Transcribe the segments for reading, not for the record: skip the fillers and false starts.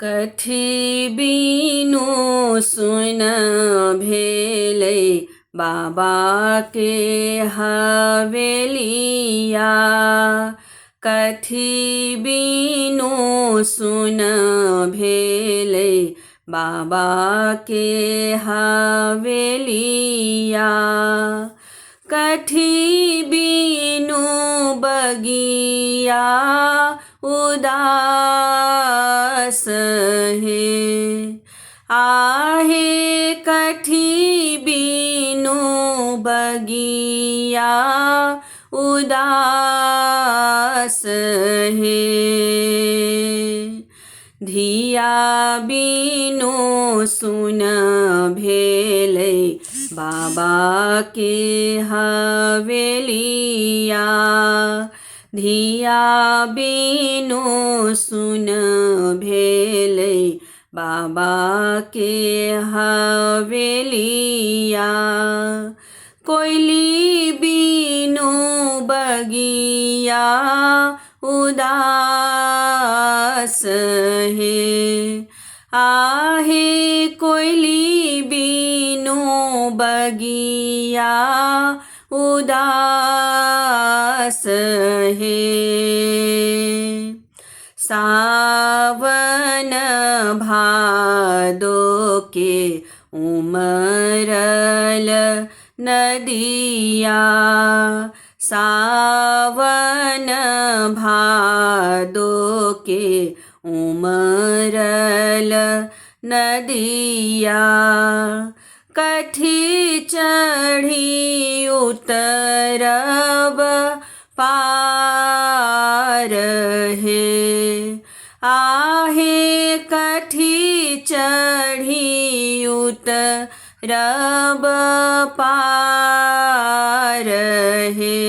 कथी बीनु सुन भेलै बाबा के हवेलिया। कथी बीनु सुन भेलै बाबा के हवेलिया। कथी बीनु बगिया उदास है। आहे कथी बीनु बगिया उदास है। धिया बीनु सुन भेलै बाबा के हवेलिया। धिया बीनु सुन भेलै बाबा के हवेलिया। कोइली बीनु बगिया उदास है। आहे कोइली बीनु बगिया उदास है। सावन भादो के उमरल नदिया। सावन भादो के उमरल नदिया। कथी चढ़ी उतरब पार है। आहे कथी चढ़ी उतरब पार है।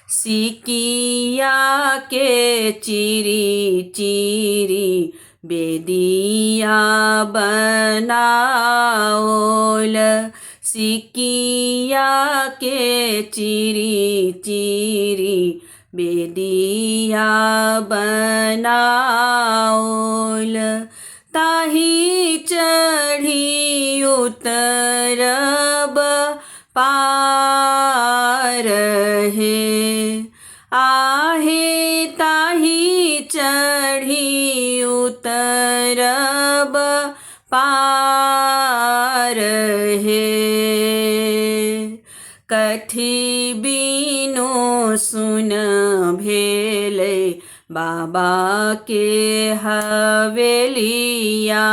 सिकिया के चिरी चिरी बेदिया बनाओल। सिकिया के चिरी चिरी बेदिया बनाओल। ताही चढ़ी उतरब पार है। आहे ताही चढ़ी उतरब पार है। कथी बीनु सुन भेलै बाबा के हवेलिया।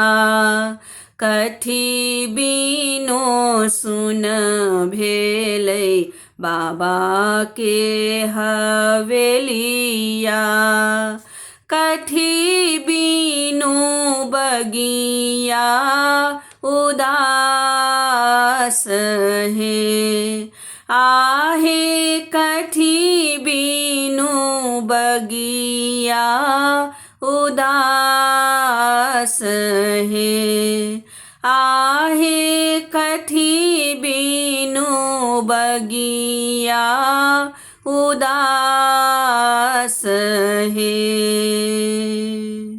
कथी बीनु सुन भेलै बाबा के हवेलिया। कथी बीनु बगिया उदास है। आहे कथी बीनु बगिया उदास है। आहे कथी बीनु बगिया उदास है।